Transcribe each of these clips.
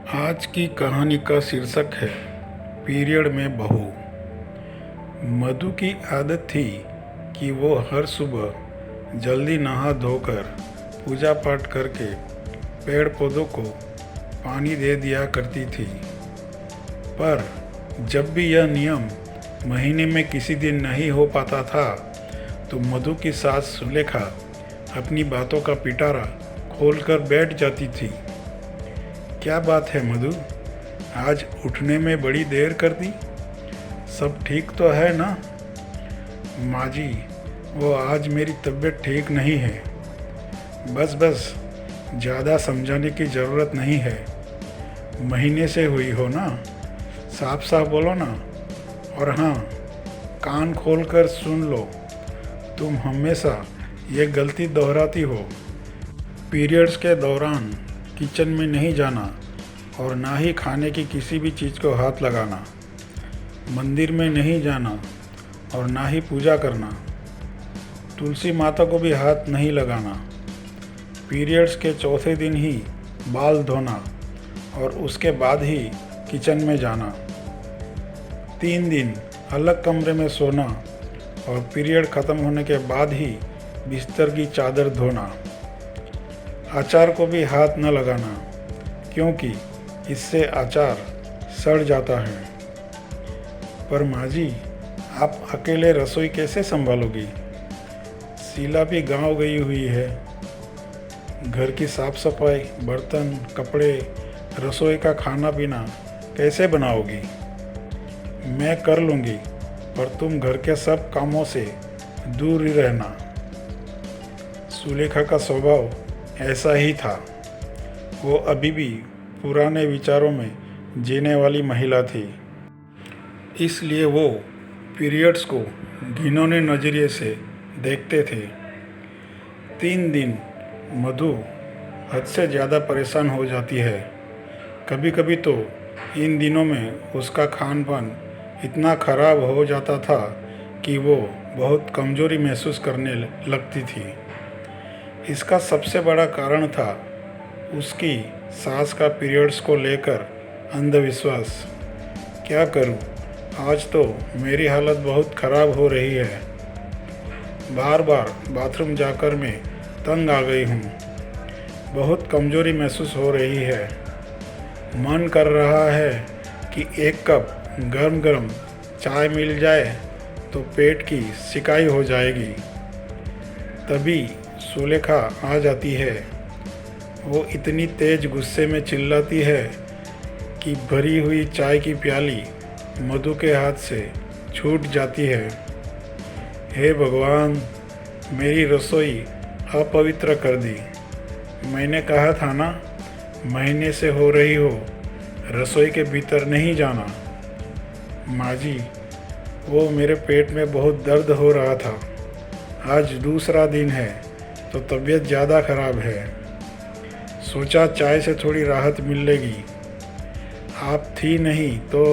आज की कहानी का शीर्षक है पीरियड में बहू। मधु की आदत थी कि वो हर सुबह जल्दी नहा धोकर पूजा पाठ करके पेड़ पौधों को पानी दे दिया करती थी। पर जब भी यह नियम महीने में किसी दिन नहीं हो पाता था तो मधु की सास सुलेखा अपनी बातों का पिटारा खोलकर बैठ जाती थी। क्या बात है मधु, आज उठने में बड़ी देर कर दी? सब ठीक तो है ना? माँ जी, वो आज मेरी तबीयत ठीक नहीं है। बस ज़्यादा समझाने की ज़रूरत नहीं है। महीने से हुई हो ना, साफ साफ बोलो ना। और हाँ, कान खोलकर सुन लो, तुम हमेशा ये गलती दोहराती हो। पीरियड्स के दौरान किचन में नहीं जाना और ना ही खाने की किसी भी चीज़ को हाथ लगाना, मंदिर में नहीं जाना और ना ही पूजा करना, तुलसी माता को भी हाथ नहीं लगाना, पीरियड्स के चौथे दिन ही बाल धोना और उसके बाद ही किचन में जाना, 3 दिन अलग कमरे में सोना और पीरियड ख़त्म होने के बाद ही बिस्तर की चादर धोना, अचार को भी हाथ न लगाना क्योंकि इससे अचार सड़ जाता है। पर माँ जी, आप अकेले रसोई कैसे संभालोगी? शीला भी गांव गई हुई है। घर की साफ सफाई, बर्तन, कपड़े, रसोई का खाना पीना कैसे बनाओगी? मैं कर लूँगी, पर तुम घर के सब कामों से दूर ही रहना। सुलेखा का स्वभाव ऐसा ही था। वो अभी भी पुराने विचारों में जीने वाली महिला थी, इसलिए वो पीरियड्स को घिनौने नज़रिए से देखते थे। 3 दिन मधु हद से ज़्यादा परेशान हो जाती है। कभी कभी तो इन दिनों में उसका खान पान इतना खराब हो जाता था कि वो बहुत कमज़ोरी महसूस करने लगती थी। इसका सबसे बड़ा कारण था उसकी सास का पीरियड्स को लेकर अंधविश्वास। क्या करूं, आज तो मेरी हालत बहुत ख़राब हो रही है। बार बार बाथरूम जाकर मैं तंग आ गई हूं। बहुत कमज़ोरी महसूस हो रही है। मन कर रहा है कि एक कप गरम गरम चाय मिल जाए तो पेट की सिकाई हो जाएगी। तभी सुलेखा आ जाती है। वो इतनी तेज गुस्से में चिल्लाती है कि भरी हुई चाय की प्याली मधु के हाथ से छूट जाती है। हे भगवान, मेरी रसोई अपवित्र कर दी। मैंने कहा था ना, महीने से हो रही हो, रसोई के भीतर नहीं जाना। माँ जी, वो मेरे पेट में बहुत दर्द हो रहा था। आज दूसरा दिन है तो तबीयत ज़्यादा ख़राब है। सोचा चाय से थोड़ी राहत मिलेगी। आप थी नहीं तो।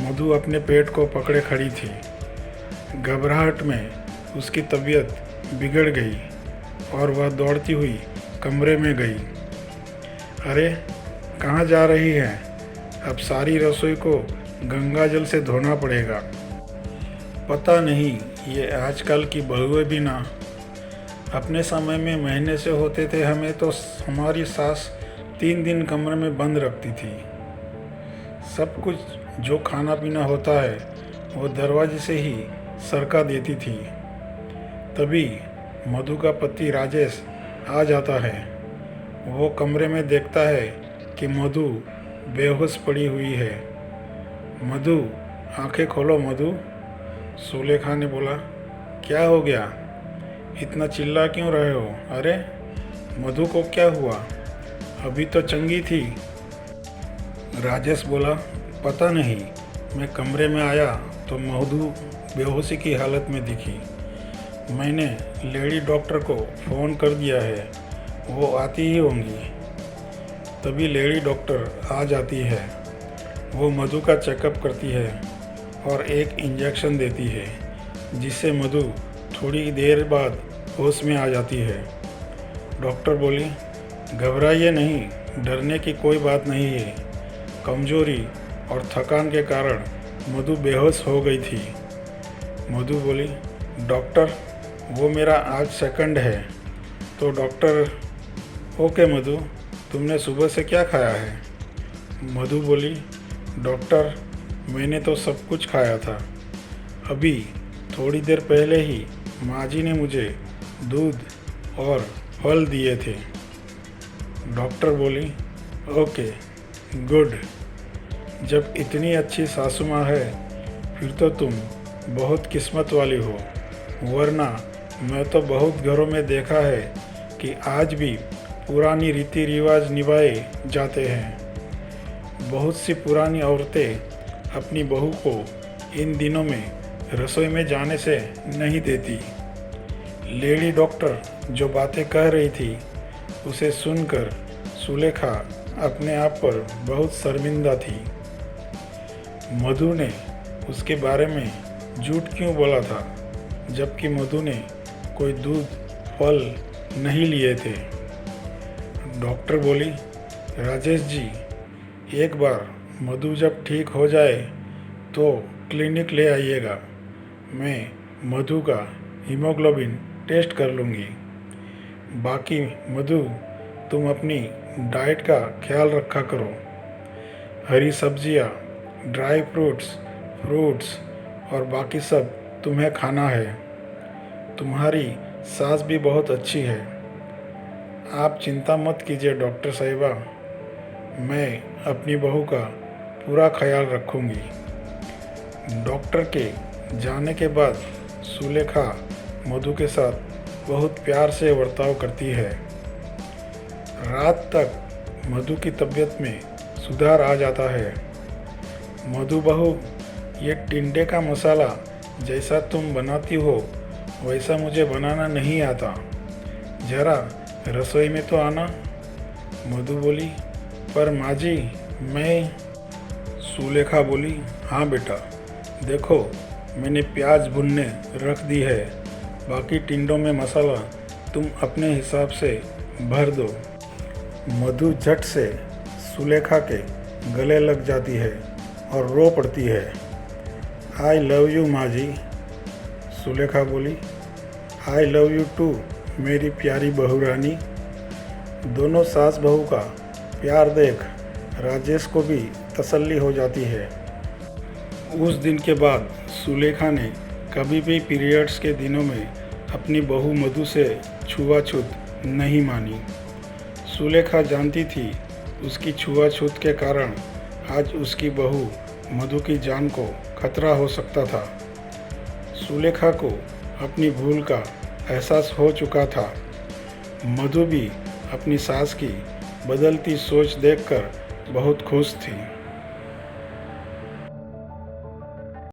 मधु अपने पेट को पकड़े खड़ी थी। घबराहट में उसकी तबीयत बिगड़ गई और वह दौड़ती हुई कमरे में गई। अरे, कहाँ जा रही है? अब सारी रसोई को गंगा जल से धोना पड़ेगा। पता नहीं ये आजकल की बहुएं भी ना। अपने समय में महीने से होते थे हमें तो हमारी सास 3 दिन कमरे में बंद रखती थी। सब कुछ जो खाना पीना होता है वो दरवाजे से ही सरका देती थी। तभी मधु का पति राजेश आ जाता है। वो कमरे में देखता है कि मधु बेहोश पड़ी हुई है। मधु, आंखें खोलो मधु। सुलेखा ने बोला, क्या हो गया? इतना चिल्ला क्यों रहे हो? अरे, मधु को क्या हुआ? अभी तो चंगी थी। राजेश बोला, पता नहीं, मैं कमरे में आया तो मधु बेहोशी की हालत में दिखी। मैंने लेडी डॉक्टर को फ़ोन कर दिया है, वो आती ही होंगी। तभी लेडी डॉक्टर आ जाती है। वो मधु का चेकअप करती है और एक इंजेक्शन देती है, जिससे मधु थोड़ी देर बाद होश में आ जाती है। डॉक्टर बोली, घबराइए नहीं, डरने की कोई बात नहीं है। कमजोरी और थकान के कारण मधु बेहोश हो गई थी। मधु बोली, डॉक्टर वो मेरा आज सेकंड है। तो डॉक्टर, ओके मधु, तुमने सुबह से क्या खाया है? मधु बोली, डॉक्टर मैंने तो सब कुछ खाया था। अभी थोड़ी देर पहले ही माँ जी ने मुझे दूध और फल दिए थे। डॉक्टर बोली, ओके गुड। जब इतनी अच्छी सासू माँ है फिर तो तुम बहुत किस्मत वाली हो, वरना मैं तो बहुत घरों में देखा है कि आज भी पुरानी रीति रिवाज निभाए जाते हैं। बहुत सी पुरानी औरतें अपनी बहू को इन दिनों में रसोई में जाने से नहीं देती। लेडी डॉक्टर जो बातें कह रही थी उसे सुनकर सुलेखा अपने आप पर बहुत शर्मिंदा थी। मधु ने उसके बारे में झूठ क्यों बोला था, जबकि मधु ने कोई दूध फल नहीं लिए थे। डॉक्टर बोली, राजेश जी, एक बार मधु जब ठीक हो जाए तो क्लिनिक ले आइएगा। मैं मधु का हीमोग्लोबिन टेस्ट कर लूँगी। बाकी मधु, तुम अपनी डाइट का ख्याल रखा करो। हरी सब्जियाँ, ड्राई फ्रूट्स और बाकी सब तुम्हें खाना है। तुम्हारी सास भी बहुत अच्छी है। आप चिंता मत कीजिए डॉक्टर साहिबा, मैं अपनी बहू का पूरा ख्याल रखूँगी। डॉक्टर के जाने के बाद सुलेखा मधु के साथ बहुत प्यार से बर्ताव करती है। रात तक मधु की तबीयत में सुधार आ जाता है। मधु बहू, ये टिंडे का मसाला जैसा तुम बनाती हो वैसा मुझे बनाना नहीं आता, ज़रा रसोई में तो आना। मधु बोली, पर माँ जी मैं। सुलेखा बोली, हाँ बेटा, देखो मैंने प्याज भुनने रख दी है, बाकी टिंडों में मसाला तुम अपने हिसाब से भर दो। मधु झट से सुलेखा के गले लग जाती है और रो पड़ती है। आई लव यू माँ जी। सुलेखा बोली, आई लव यू टू मेरी प्यारी बहू रानी। दोनों सास बहू का प्यार देख राजेश को भी तसल्ली हो जाती है। उस दिन के बाद सुलेखा ने कभी भी पीरियड्स के दिनों में अपनी बहू मधु से छुआछूत नहीं मानी। सुलेखा जानती थी उसकी छुआछूत के कारण आज उसकी बहू मधु की जान को खतरा हो सकता था। सुलेखा को अपनी भूल का एहसास हो चुका था। मधु भी अपनी सास की बदलती सोच देखकर बहुत खुश थी।